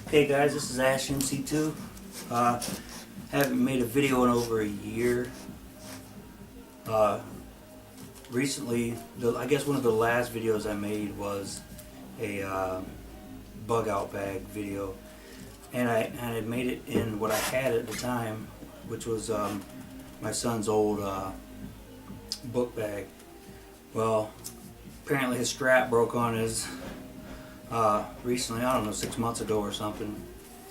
Hey guys, this is Ash MC2. Haven't made a video in over a year. Recently, I guess one of the last videos I made was a bug out bag video, and I had made it in what I had at the time, which was my son's old book bag. Well, apparently his strap broke on his recently, I don't know, 6 months ago or something,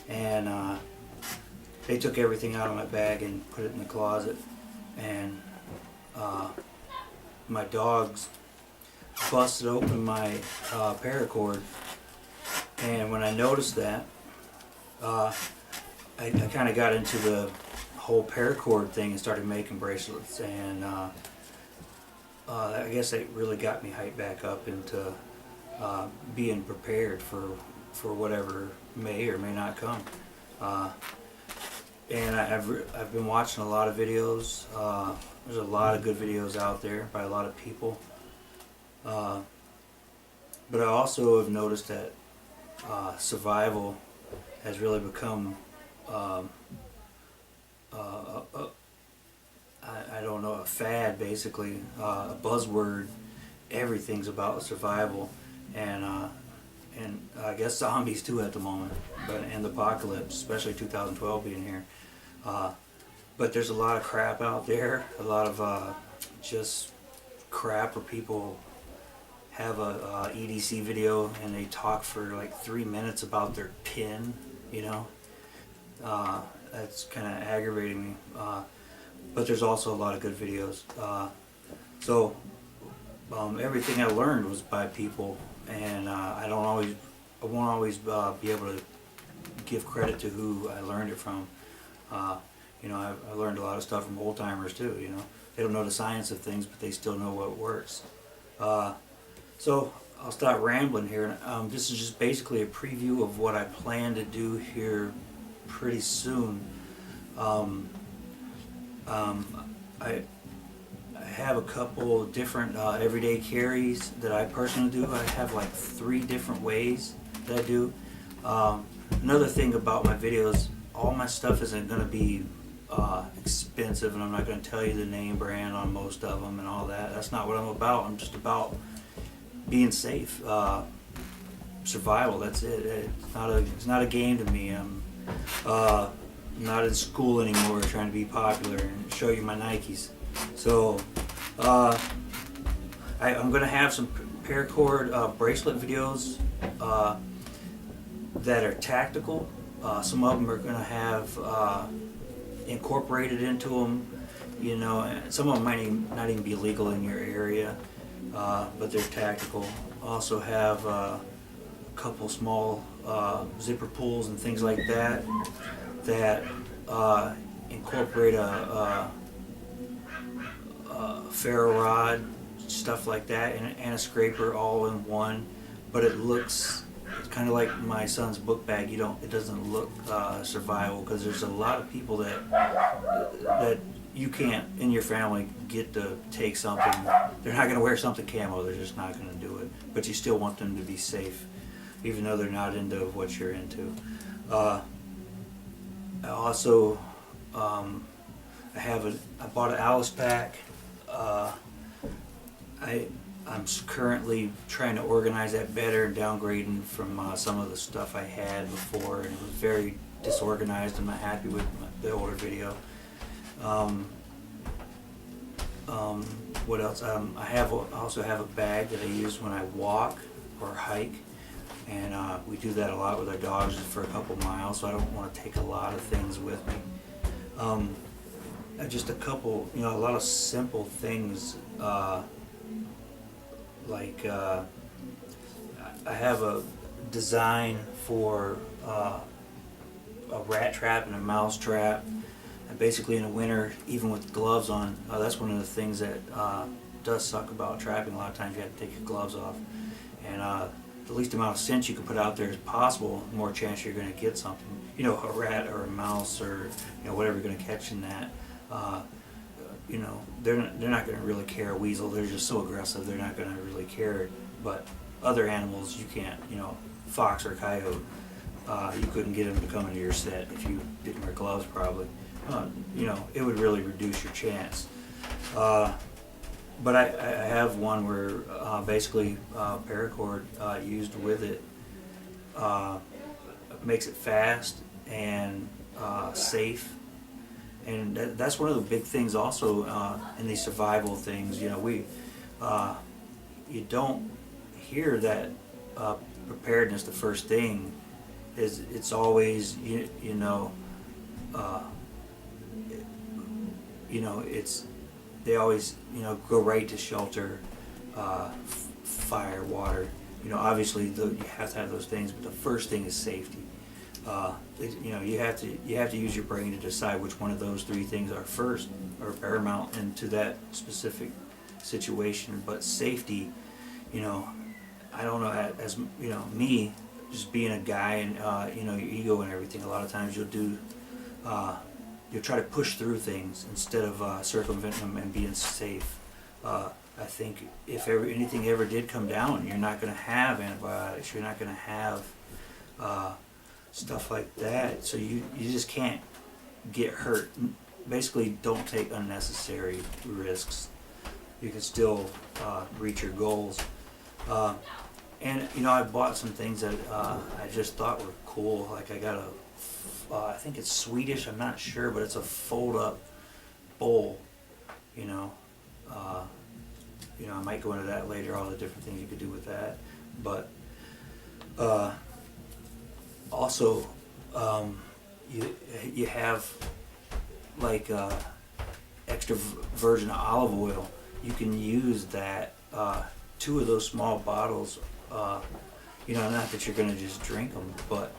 and they took everything out of my bag and put it in the closet, and my dogs busted open my paracord, and when I noticed that, I kind of got into the whole paracord thing and started making bracelets, and I guess it really got me hyped back up into being prepared for whatever may or may not come. And I've been watching a lot of videos. There's a lot of good videos out there by a lot of people. But I also have noticed that survival has really become I don't know, a fad, basically, a buzzword. Everything's about survival, and I guess zombies too at the moment, and the apocalypse, especially 2012 being here. But there's a lot of crap out there, a lot of just crap where people have a EDC video and they talk for like 3 minutes about their pin, you know. That's kind of aggravating me. But there's also a lot of good videos. So everything I learned was by people, and I won't always be able to give credit to who I learned it from. You know, I learned a lot of stuff from old timers too. You know, they don't know the science of things, but they still know what works. So I'll start rambling here. This is just basically a preview of what I plan to do here pretty soon. I have a couple different everyday carries that I personally do. I have like 3 different ways that I do. Another thing about my videos, all my stuff isn't going to be expensive, and I'm not going to tell you the name brand on most of them and all that. That's not what I'm about. I'm just about being safe, survival. That's it. It's not a game to me. I'm not in school anymore trying to be popular and show you my Nikes. So I'm going to have some paracord bracelet videos that are tactical. Some of them are going to have incorporated into them, you know, and some of them might not even be legal in your area, but they're tactical. Also have a couple small zipper pulls and things like that incorporate a ferro rod, stuff like that, and a scraper all in one. But it looks kind of like my son's book bag. It doesn't look survival, because there's a lot of people that you can't in your family get to take something. They're not going to wear something camo. They're just not going to do it. But you still want them to be safe, even though they're not into what you're into. I also I bought an Alice pack. I'm currently trying to organize that better and downgrading from some of the stuff I had before, and it was very disorganized. I'm not happy with the older video. What else? I also have a bag that I use when I walk or hike, and we do that a lot with our dogs for a couple miles, so I don't want to take a lot of things with me. Just a couple, you know, a lot of simple things, like I have a design for a rat trap and a mouse trap, and basically in the winter, even with gloves on, that's one of the things that does suck about trapping. A lot of times you have to take your gloves off, and the least amount of scent you can put out there as possible, the more chance you're going to get something, you know, a rat or a mouse, or you know, whatever you're going to catch in that. You know, they're not going to really care. A weasel, they're just so aggressive, they're not going to really care. But other animals, you can't, you know, fox or coyote, You couldn't get them to come into your set if you didn't wear gloves, probably. You know, it would really reduce your chance. But I have one where basically paracord used with it makes it fast and safe. And that's one of the big things also in these survival things. You know, you don't hear that preparedness. The first thing is it's always you know it's they always go right to shelter, fire, water. You know, obviously you have to have those things, but the first thing is safety. You have to use your brain to decide which one of those three things are first or paramount into that specific situation. But safety, I don't know, as me, just being a guy and your ego and everything. A lot of times you'll try to push through things instead of circumventing them and being safe. I think if anything ever did come down, you're not going to have antibiotics. You're not going to have stuff like that. So you just can't get hurt. Basically, don't take unnecessary risks. You can still reach your goals. And I bought some things that I just thought were cool. Like I got I think it's Swedish, I'm not sure, but it's a fold-up bowl. I might go into that later, all the different things you could do with that. But also, you have like extra virgin olive oil. You can use that. 2 of those small bottles. Not that you're going to just drink them, but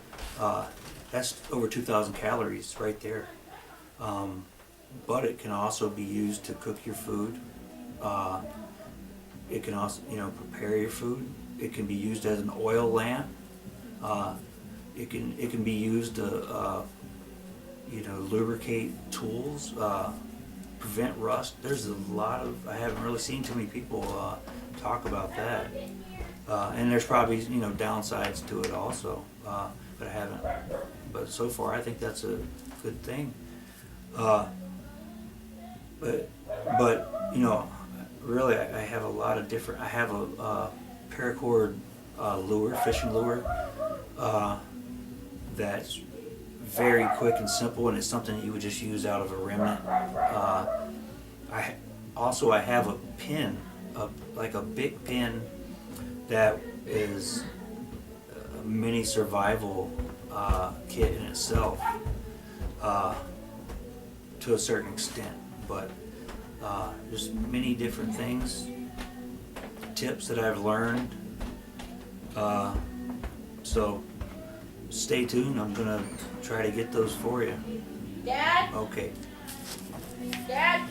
that's over 2,000 calories right there. But it can also be used to cook your food. It can also, prepare your food. It can be used as an oil lamp. It can be used to, lubricate tools, prevent rust. There's a lot of, I haven't really seen too many people talk about that. And there's probably, downsides to it also, but I haven't. But so far, I think that's a good thing. But really, I have a lot of different. I have a paracord lure, fishing lure, that's very quick and simple, and it's something that you would just use out of a remnant. I have a pin, like a big pin that is a mini survival kit in itself, to a certain extent. But there's many different things, tips that I've learned. So stay tuned. I'm gonna try to get those for you. Dad? Okay. Dad?